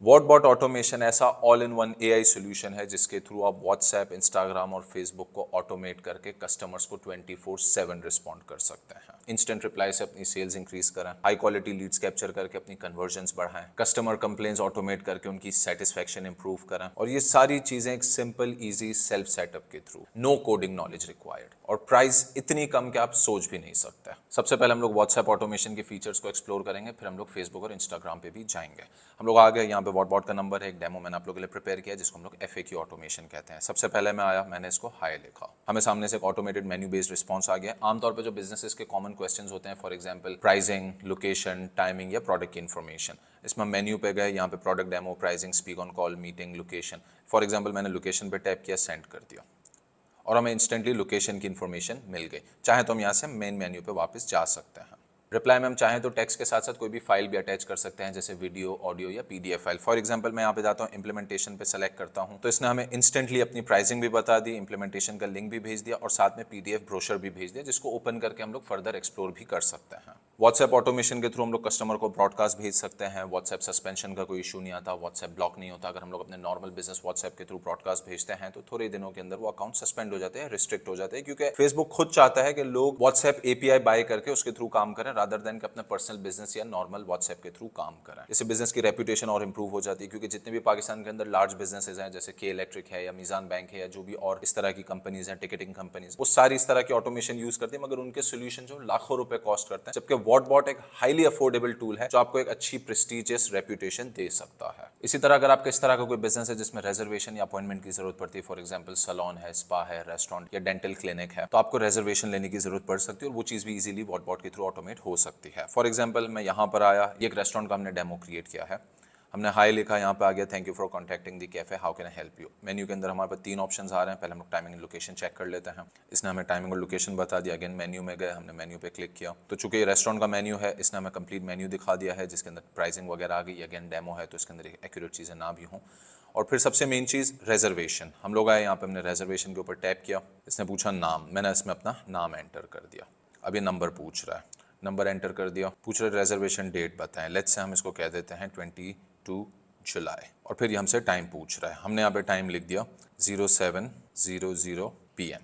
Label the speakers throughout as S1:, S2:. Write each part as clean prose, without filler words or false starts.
S1: वॉटबॉट automation ऐसा all in one AI solution है जिसके थ्रू आप व्हाट्सएप, इंस्टाग्राम और फेसबुक को ऑटोमेट करके कस्टमर्स को 24/7 रिस्पॉन्ड कर सकते हैं। इंस्टेंट रिप्लाई से अपनी सेल्स इंक्रीज करें, हाई क्वालिटी लीड्स कैप्चर करके अपनी कन्वर्जन्स बढ़ाएं, कस्टमर कंप्लेंट्स ऑटोमेट करके उनकी सेटिस्फेक्शन इंप्रूव करें, और ये सारी चीजें एक सिंपल इजी सेल्फ सेटअप के through, no coding knowledge required, और प्राइस इतनी कम कि आप सोच भी नहीं सकते। सबसे पहले हम लोग व्हाट्सएप ऑटोमेशन के फीचर्स को एक्सप्लोर करेंगे, फिर हम लोग फेसबुक और इंस्टाग्राम पे भी जाएंगे। हम लोग आ गए यहाँ पे वॉटबॉट का नंबर है, एक डेमो मैंने आप लोगों के लिए प्रिपेयर किया जिसको हम लोग FAQ ऑटोमेशन कहते हैं। सबसे पहले मैं आया, मैंने इसको हाई लिखा, हमें सामने से एक ऑटोमेटेड मेन्यू बेस्ड रिस्पॉन्स आ गया। आमतौर पे जो बिजनेसेस के कॉमन क्वेश्चंस होते हैं, for example pricing, location, timing या प्रोडक्ट की इन्फॉर्मेशन, इसमें मेन्यू पे गए, यहाँ पे product demo, pricing, speak on call, meeting, location. For example मैंने लोकेशन पे टैप किया, सेंड कर दिया और हमें इंस्टेंटली लोकेशन की इन्फॉर्मेशन मिल गई। चाहे तो हम यहाँ से मेन मेन्यू पे वापस जा सकते हैं। रिप्लाई में हम चाहें तो टेक्स्ट के साथ साथ कोई भी फाइल भी अटैच कर सकते हैं, जैसे वीडियो, ऑडियो या PDF फाइल। फॉर एग्जांपल मैं यहाँ पे जाता हूँ, इंप्लीमेंटेशन पे सेलेक्ट करता हूँ, तो इसने हमें इंस्टेंटली अपनी प्राइसिंग भी बता दी, इंप्लीमेंटेशन का लिंक भी भेज दिया और साथ में PDF ब्रोशर भी भेज दिया, जिसको ओपन करके हम लोग फर्दर एक्सप्लोर भी कर सकते हैं। व्हाट्सएप ऑटोमेशन के थ्रू हम लोग कस्टमर को ब्रॉडकास्ट भेज सकते हैं। व्हाट्सएप सस्पेंशन का कोई इशू नहीं आता, व्हाट्सएप ब्लॉक नहीं होता। अगर हम लोग अपने नॉर्मल बिजनेस व्हाट्सएप के थ्रू ब्रॉडकास्ट भेजते हैं तो थोड़े दिनों के अंदर वो अकाउंट सस्पेंड हो जाते हैं, रिस्ट्रिक्ट हो जाते हैं, क्योंकि फेसबुक खुद चाहता है कि लोग व्हाट्सएप API बाय करके उसके थ्रू काम करें, रादर देन कि अपने पर्सनल बिजनेस या नॉर्मल व्हाट्सएप के थ्रू काम करें। इससे बिजनेस की रेपुटेशन और इंप्रूव हो जाती है, क्योंकि जितने भी पाकिस्तान के अंदर लार्ज बिजनेसेस हैं, जैसे के इलेक्ट्रिक है या मीजान बैंक है या जो भी और इस तरह की कंपनीज हैं, टिकटिंग कंपनीज, वो सारी इस तरह की ऑटोमेशन यूज करती है, मगर उनके सोल्यूशन जो लाखों रुपए कॉस्ट करते हैं, जबकि वॉटबॉट एक हाईली अफोर्डेबल टूल है जो आपको एक अच्छी प्रेस्टिजियस रेपुटेशन दे सकता है। इसी तरह अगर आपका इस तरह का कोई बिजनेस है जिसमें रिजर्वेशन या अपॉइंटमेंट की जरूरत पड़ती है, फॉर एग्जांपल सैलून है, स्पा है, रेस्टोरेंट या डेंटल क्लिनिक है, तो आपको रिजर्वेशन लेने की जरूरत पड़ सकती है और वो चीज भी इजीली वॉटबॉट के थ्रू ऑटोमेट हो सकती है। फॉर एग्जांपल मैं यहाँ पर आया, ये एक रेस्टोरेंट का हमने डेमो क्रिएट किया है, हमने हाई लिखा, यहाँ पे आ गया thank you for contacting the cafe, how can I help you. Menu के अंदर हमारे पास 3 ऑप्शंस आ रहे हैं। पहले हम लोग टाइमिंग एंड लोकेशन चेक कर लेते हैं। इसने हमें टाइमिंग और लोकेशन बता दिया। अगेन मेन्यू में गए, हमने मेन्यू पे क्लिक किया, तो चूंकि ये रेस्टोरेंट का मेन्यू है, इसने हमें कंप्लीट मेन्यू दिखा दिया है जिसके अंदर प्राइसिंग वगैरह आ गई। अगेन डेमो है तो इसके अंदर एक्यूरेट चीज़ें ना भी हों। और फिर सबसे मेन चीज़ रिजर्वेशन, हम लोग आए यहाँ पे, हमने रिजर्वेशन के ऊपर टैप किया, इसने पूछा नाम, मैंने इसमें अपना नाम एंटर कर दिया। अब ये नंबर पूछ रहा है, नंबर एंटर कर दिया, पूछ रहे रिजर्वेशन डेट बताएं, लेट्स से हम इसको कह देते हैं 22 जुलाई, और फिर ये हमसे टाइम पूछ रहा है, हमने यहाँ पे टाइम लिख दिया 07:00 PM।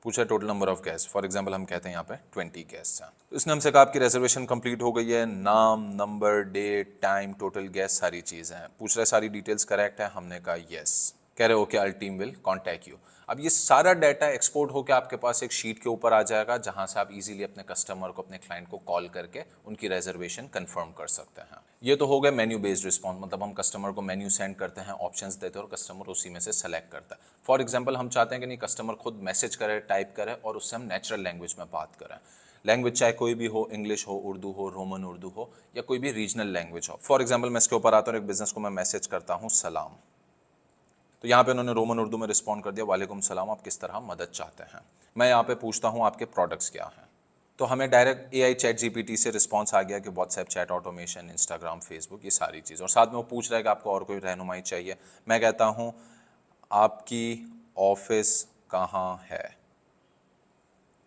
S1: पूछा total number of guest, for example हम कहते हैं यहाँ पे 20 गेस्ट हैं। तो इसने हमसे कहा आपकी रिजर्वेशन कंप्लीट हो गई है, नाम, number, date, time, total guest, सारी चीज़ें हैं। पूछ रहा है सारी डिटेल्स करेक्ट है, हमने कहा यस। कह रहे okay, our team will contact you. अब ये सारा डाटा एक्सपोर्ट होकर आपके पास एक शीट के ऊपर आ जाएगा, जहां से आप इजीली अपने कस्टमर को, अपने क्लाइंट को कॉल करके उनकी रिजर्वेशन कंफर्म कर सकते हैं। ये तो हो गया मेन्यू बेस्ड रिस्पॉन्स, मतलब हम कस्टमर को मेन्यू सेंड करते हैं, ऑप्शंस देते हैं और कस्टमर उसी में से सेलेक्ट करता है। फॉर एग्जांपल हम चाहते हैं कि नहीं, कस्टमर खुद मैसेज करे, टाइप करे और उससे हम नेचुरल लैंग्वेज में बात करें। लैंग्वेज चाहे कोई भी हो, इंग्लिश हो, उर्दू हो, रोमन उर्दू हो या कोई भी रीजनल लैंग्वेज हो। फॉर एग्जाम्पल मैं इसके ऊपर आता हूँ, एक बिजनेस को मैं मैसेज करता हूँ सलाम, तो यहाँ पे उन्होंने रोमन उर्दू में रिस्पॉन्ड कर दिया, वालेकुम सलाम, आप किस तरह मदद चाहते हैं। मैं यहाँ पे पूछता हूँ आपके प्रोडक्ट्स क्या हैं, तो हमें डायरेक्ट AI चैट GPT से रिस्पॉन्स आ गया कि WhatsApp chat automation, Instagram, Facebook, ये सारी चीज़, और साथ में वो पूछ रहा है कि आपको और कोई रहनुमाई चाहिए। मैं कहता हूँ आपकी ऑफिस कहाँ है,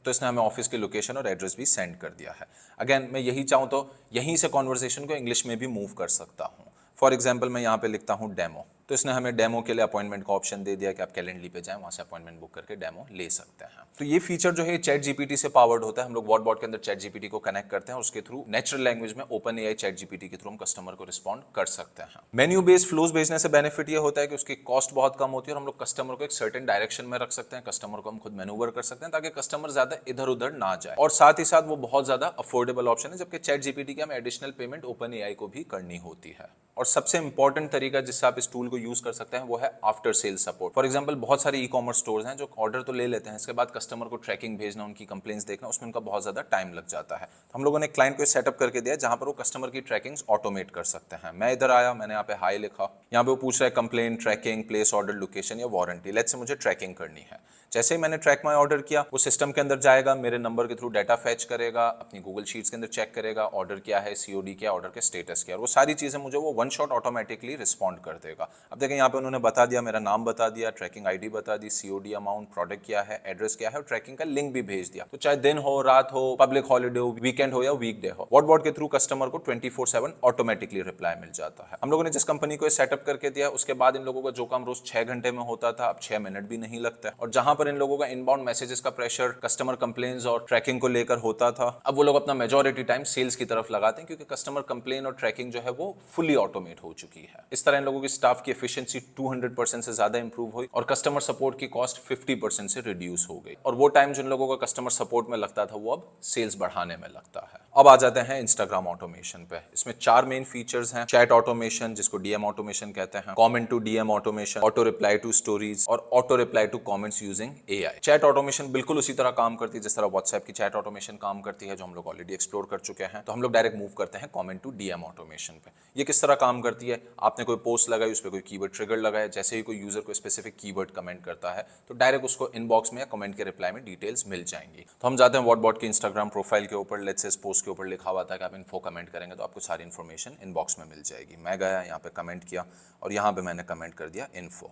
S1: तो इसने हमें ऑफिस की लोकेशन और एड्रेस भी सेंड कर दिया है। अगेन मैं यही चाहूँ तो यहीं से कॉन्वर्सेशन को इंग्लिश में भी मूव कर सकता हूँ। फॉर एग्जाम्पल मैं यहाँ पे लिखता हूँ डेमो, तो इसने हमें डेमो के लिए अपॉइंटमेंट का ऑप्शन दे दिया कि आप कैलेंडली पे जाएं, वहाँ से अपॉइंटमेंट बुक करके डेमो ले सकते हैं। तो ये फीचर जो है चैट GPT से पावर्ड होता है। हम लोग वॉटबॉट के अंदर चैट GPT को कनेक्ट करते हैं और उसके थ्रू नेचुरल लैंग्वेज में ओपन AI चैट GPT के थ्रू हम कस्टमर को रिस्पॉन्ड कर सकते हैं। मेन्यू बेस्ड फ्लोज भेजने से बेनिफिट ये होता है कि उसकी कॉस्ट बहुत कम होती है और हम लोग कस्टमर को एक सर्टेन डायरेक्शन में रख सकते हैं, कस्टमर को हम खुद मैनूवर कर सकते हैं ताकि कस्टमर ज्यादा इधर उधर ना जाए, और साथ ही साथ वो बहुत ज्यादा अफोर्डेबल ऑप्शन है, जबकि चैट GPT की हमें एडिशनल पेमेंट ओपन AI को भी करनी होती है। और सबसे इंपॉर्टेंट तरीका जिससे आप इस टूल को यूज कर सकते हैं वो है after sale support. For example बहुत सारे ई-कॉमर्स स्टोर्स हैं जो ऑर्डर तो ले लेते हैं, इसके बाद कस्टमर को ट्रैकिंग भेजना, उनकी कंप्लेंट्स देखना, उसमें उनका बहुत ज्यादा टाइम लग जाता है। तो हम लोगों ने क्लाइंट को सेटअप करके दिया जहां पर वो कस्टमर की ट्रैकिंग्स ऑटोमेट कर सकते हैं। मैं इधर आया, मैंने यहाँ पे हाई लिखा, यहाँ पे वो पूछ रहा है complain, tracking, place order, location या वारंटी। लेट्स से मुझे ट्रैकिंग करनी है। जैसे ही मैंने ट्रैक माई ऑर्डर किया, वो सिस्टम के अंदर जाएगा, मेरे नंबर के थ्रू डाटा फैच करेगा, अपनी गूगल शीट्स के अंदर चेक करेगा ऑर्डर क्या है, COD क्या, ऑर्डर के स्टेटस क्या, और वो सारी चीजें मुझे वो वन शॉट ऑटोमेटिकली रिस्पॉन्ड कर देगा। अब देखें यहाँ पे उन्होंने बता दिया, मेरा नाम बता दिया, ट्रैकिंग आईडी बता दी, सीओडी अमाउंट, प्रोडक्ट क्या है, एड्रेस क्या है और ट्रैकिंग का लिंक भी भेज दिया। तो चाहे दिन हो, रात हो, पब्लिक हॉलिडे हो, वीकेंड हो या वीकडे हो, व्हाटबॉट के थ्रू कस्टमर को 24/7 ऑटोमेटिकली रिप्लाई मिल जाता है। हम लोगों ने जिस कंपनी को सेटअप करके दिया उसके बाद इन लोगों का जो काम रोज 6 घंटे में होता था अब 6 मिनट भी नहीं लगता है। और जहां पर इन लोगों का इनबाउंड मैसेजेस का प्रेशर, कस्टमर कंप्लेन्स और ट्रैकिंग को लेकर होता था, अब वो लोग अपना मेजॉरिटी टाइम सेल्स की तरफ लगाते हैं क्योंकि कस्टमर कंप्लेन और ट्रैकिंग जो है वो फुली ऑटोमेट हो चुकी है। इस तरह इन लोगों की स्टाफ की एफिशिएंसी 200% से ज्यादा इंप्रूव हुई और कस्टमर सपोर्ट की कॉस्ट 50% से रिड्यूस हो गई। और वो टाइम जिन लोगों का कस्टमर सपोर्ट में लगता था वो अब सेल्स बढ़ाने में लगता है। अब आ जाते हैं इंस्टाग्राम ऑटोमेशन पे। इसमें 4 मेन फीचर्स हैं। चैट ऑटोमेशन, जिसको डीएम ऑटोमेशन कहते हैं, comment to DM automation, auto reply to stories और auto reply to comments using AI. Chat automation बिल्कुल उसी तरह काम करती है जिस तरह व्हाट्सएप की चैट ऑटोमेशन काम करती है, जो हम लोग ऑलरेडी एक्सप्लोर कर चुके हैं। तो हम लोग डायरेक्ट मूव करते हैं कमेंट टू डीएम ऑटोमेशन पे। ये किस तरह काम करती है? आपने कोई पोस्ट लगाई, उस पर कोई कीवर्ड ट्रिगर लगाया, जैसे ही कोई यूजर को स्पेसिफिक कीवर्ड कमेंट करता है तो डायरेक्ट उसको इनबॉक्स में या कमेंट के रिप्लाई में डिटेल्स मिल जाएंगी। तो हम जाते हैं व्हाटबॉट के इंस्टाग्राम प्रोफाइल के ऊपर। लेट्स से इस पोस्ट के ऊपर लिखा हुआ था कि आप इन्फो कमेंट करेंगे तो आपको सारी इन्फॉर्मेशन इनबॉक्स में मिल जाएगी। मैं गया यहाँ पे कमेंट किया और यहाँ पे मैंने कमेंट कर दिया इन्फो,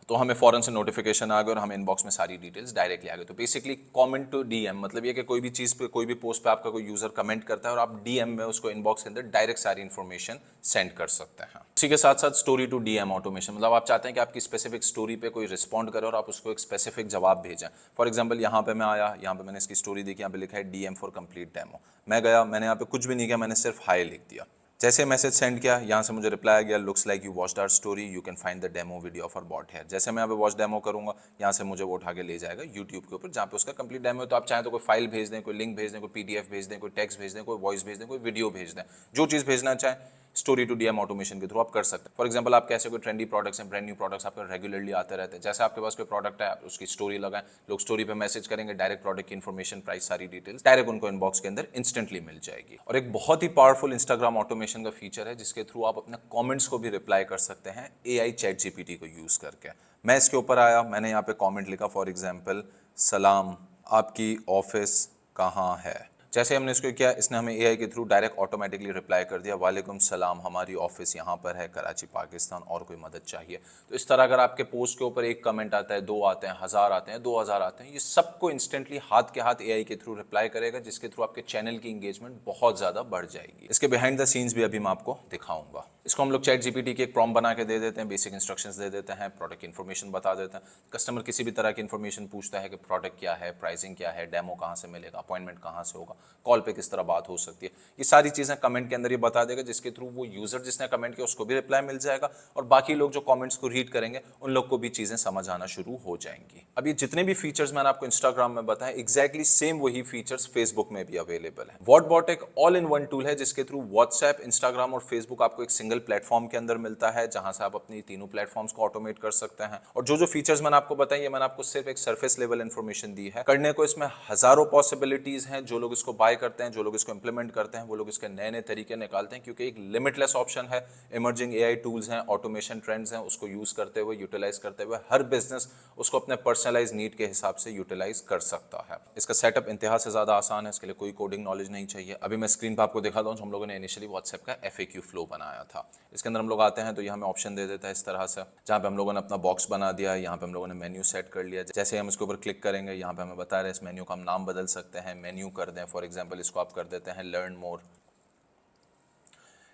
S1: तो हमें फौरन से नोटिफिकेशन आ गया और हमें इनबॉक्स में सारी डिटेल्स डायरेक्टली आ गई। तो बेसिकली कमेंट टू डीएम मतलब ये कि कोई भी चीज़ पे, कोई भी पोस्ट पे आपका कोई यूजर कमेंट करता है और आप डीएम में उसको इनबॉक्स के अंदर डायरेक्ट सारी इन्फॉर्मेशन सेंड कर सकते हैं। इसी के साथ साथ स्टोरी टू डीएम ऑटोमेशन, मतलब आप चाहते हैं कि आपकी स्पेसिफिक स्टोरी पे कोई रिस्पॉन्ड करे और आप उसको एक स्पेसिफिक जवाब भेजें। फॉर एग्जाम्पल यहाँ पे मैं आया, यहाँ पे मैंने इसकी स्टोरी देखी, यहाँ पे लिखा है डीएम फॉर कंप्लीट डेमो। मैं गया, मैंने यहाँ पे कुछ भी नहीं किया, मैंने सिर्फ हाई लिख दिया। जैसे मैसेज सेंड किया, यहाँ से मुझे रिप्लाई आ गया, looks like you watched our story, you can find the demo video of our bot here. जैसे मैं यहाँ पे वॉच डेमो करूंगा, यहाँ से मुझे वो उठा के ले जाएगा यूट्यूब के ऊपर जहाँ पे उसका कंप्लीट डेमो है। तो आप चाहें तो कोई फाइल भेज दें, कोई लिंक भेज दें, कोई पीडीएफ भेज दें, कोई टेक्स्ट भेज दें, कोई वॉइस भेज दें, कोई वीडियो भेज दें, जो चीज़ भेजना चाहें स्टोरी टू डीएम ऑटोमेशन के थ्रू आप कर सकते हैं। फॉर एग्जांपल आप कैसे कोई ट्रेंडी प्रोडक्ट्स हैं, ब्रांड न्यू प्रोडक्ट्स आपके रेगुलरली आते रहते हैं, जैसे आपके पास कोई प्रोडक्ट है आप उसकी स्टोरी लगाएं, लोग स्टोरी पे मैसेज करेंगे, डायरेक्ट प्रोडक्ट की इन्फॉर्मेशन, प्राइस, सारी डिटेल्स डायरेक्ट उनको इनबॉक्स के अंदर इंस्टेंटली मिल जाएगी। और एक बहुत ही पावरफुल इंस्टाग्राम ऑटोमेशन का फीचर है जिसके थ्रू आप अपने कॉमेंट्स को भी रिप्लाई कर सकते हैं एआई चैट जीपीटी को यूज करके। मैं इसके ऊपर आया, मैंने यहाँ पे कॉमेंट लिखा, फॉर एग्जाम्पल सलाम, आपकी ऑफिस कहाँ है। जैसे हमने इसको किया, इसने हमें एआई के थ्रू डायरेक्ट ऑटोमेटिकली रिप्लाई कर दिया, वालेकुम सलाम, हमारी ऑफिस यहाँ पर है, कराची पाकिस्तान, और कोई मदद चाहिए। तो इस तरह अगर आपके पोस्ट के ऊपर एक कमेंट आता है, 2 आते हैं, 1000 आते हैं, 2000 आते हैं, ये सबको इंस्टेंटली हाथ के हाथ एआई के थ्रू रिप्लाई करेगा, जिसके थ्रू आपके चैनल की इंगेजमेंट बहुत ज़्यादा बढ़ जाएगी। इसके बिहाइंड द सीन्स भी अभी मैं आपको दिखाऊंगा। इसको हम लोग चैट जीपीटी की एक प्रॉम्प्ट बना के दे देते हैं, बेसिक इंस्ट्रक्शंस दे देते हैं, प्रोडक्ट की इन्फॉर्मेशन बता देते हैं। कस्टमर किसी भी तरह की इन्फॉर्मेशन पूछता है कि प्रोडक्ट क्या है, प्राइसिंग क्या है, डेमो कहाँ से मिलेगा, अपॉइंटमेंट कहाँ से होगा, कॉल पे किस तरह बात हो सकती है, ये सारी चीज़ें कमेंट के अंदर ये बता देगा, जिसके थ्रू वो यूजर जिसने कमेंट किया उसको भी रिप्लाई मिल जाएगा और बाकी लोग जो कमेंट्स को रीड करेंगे उन लोग को भी चीज़ें समझ आना शुरू हो जाएंगी। अब ये जितने भी फीचर्स मैंने आपको इंस्टाग्राम में बताए, एग्जैक्टली सेम वही फीचर्स फेसबुक में भी अवेलेबल है। व्हाटबॉट एक ऑल इन वन टूल है जिसके थ्रू व्हाट्सएप, इंस्टाग्राम और फेसबुक आपको एक सिंगल प्लेटफॉर्म के अंदर मिलता है, जहां से आप अपनी तीनों प्लेटफॉर्म्स को ऑटोमेट कर सकते हैं। और जो जो फीचर्स मैंने आपको बताई, मैंने आपको सिर्फ एक सरफेस लेवल इन्फॉर्मेशन दी है। करने को इसमें हजारों पॉसिबिलिटीज हैं। जो लोग इसको बाय करते हैं, जो लोग इसको इंप्लीमेंट करते हैं, वो लोग इसके नए नए तरीके निकालते हैं, क्योंकि एक लिमिटलेस ऑप्शन है। इमर्जिंग एआई टूल्स हैं, ऑटोमेशन ट्रेंड्स हैं, उसको यूज करते हुए, यूटिलाइज करते हुए हर बिजनेस उसको अपने पर्सनलाइज नीड के हिसाब से यूटिलाइज कर सकता है। इसका सेटअप इंतहा से ज्यादा आसान है, इसके लिए कोई कोडिंग नॉलेज नहीं चाहिए। अभी मैं स्क्रीन पर आपको दिखाता हूँ, हम लोगों ने इनिशियली व्हाट्सएप का FAQ फ्लो बनाया था। इसके अंदर हम लोग आते हैं तो ये हमें ऑप्शन दे देता है इस तरह से, जहाँ पे हम लोगों ने अपना बॉक्स बना दिया, यहाँ पे हम लोगों ने मेन्यू सेट कर लिया। जैसे हम इसके ऊपर क्लिक करेंगे, यहाँ पे हमें बता रहे हैं इस मेन्यू का हम नाम बदल सकते हैं, मेन्यू कर दें, फॉर एग्जांपल इसको आप कर देते हैं लर्न मोर।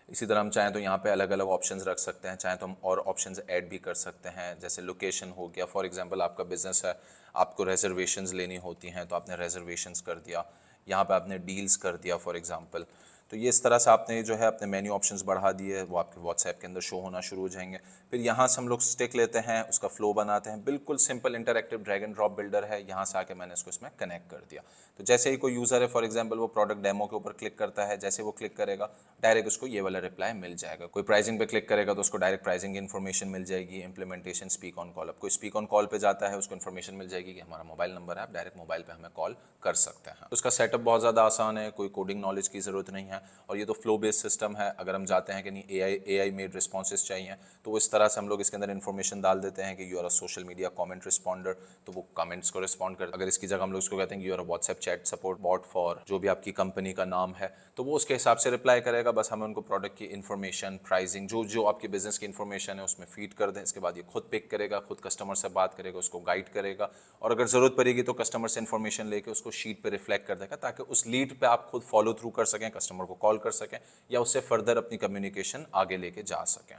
S1: इसी तरह हम चाहें तो यहाँ पे अलग अलग ऑप्शंस रख सकते हैं, चाहें तो हम और ऑप्शंस ऐड भी कर सकते हैं, जैसे लोकेशन हो गया। फॉर एग्जांपल आपका बिजनेस है, आपको रिजर्वेशंस लेनी होती हैं तो आपने रिजर्वेशंस कर दिया, यहाँ पे आपने डील्स कर दिया फॉर एग्जांपल। तो ये इस तरह से आपने जो है अपने मेन्यू ऑप्शंस बढ़ा दिए, वो आपके व्हाट्सएप के अंदर शो होना शुरू हो जाएंगे। फिर यहाँ से हम लोग स्टिक लेते हैं, उसका फ्लो बनाते हैं, बिल्कुल simple interactive drag and drop builder है। यहाँ से आके मैंने इसको इसमें कनेक्ट कर दिया। तो जैसे ही कोई यूज़र है, फॉर एग्जांपल वो प्रोडक्ट डेमो के ऊपर क्लिक करता है, जैसे वो क्लिक करेगा डायरेक्ट उसको ये वाला रिप्लाई मिल जाएगा। कोई प्राइसिंग पे क्लिक करेगा तो उसको डायरेक्ट प्राइसिंग की इन्फॉर्मेशन मिल जाएगी, इंप्लीमेंटेशन, स्पीक ऑन कॉल। अब कोई स्पीक ऑन कॉल पे जाता है, उसको इन्फॉर्मेशन मिल जाएगी कि हमारा मोबाइल नंबर है, आप डायरेक्ट मोबाइल पे हमें कॉल कर सकते हैं। उसका सेटअप बहुत ज़्यादा आसान है, कोई कोडिंग नॉलेज की ज़रूरत नहीं है। हैं। और ये तो फ्लो बेस्ड सिस्टम है, अगर हम जाते हैं कि नहीं एआई मेड रिस्पॉन्सेज चाहिए तो इस तरह से हम लोग इसके अंदर इन्फॉर्मेशन डाल देते हैं कि you are a social media comment responder, तो वो कमेंट्स को रिस्पॉन्ड कर। अगर इसकी जगह हम लोग उसको कहते हैं कि you are a WhatsApp chat support bot for जो भी आपकी कंपनी का नाम है, तो वो उसके हिसाब से रिप्लाई करेगा। बस हमें उनको प्रोडक्ट की इन्फॉर्मेशन, प्राइसिंग, जो जो आपकी बिजनेस की इन्फॉर्मेशन है उसमें फीड कर दें। इसके बाद ये खुद पिक करेगा, खुद कस्टमर से बात करेगा, उसको गाइड करेगा, और अगर ज़रूरत पड़ेगी तो कस्टमर से इन्फॉर्मेशन लेके उसको शीट पे रिफ्लेक्ट कर देगा, ताकि उस लीड पे आप खुद फॉलो थ्रू कर सकें, कस्टमर को कॉल कर सकें या उससे फर्दर अपनी कम्युनिकेशन आगे लेके जा सकें।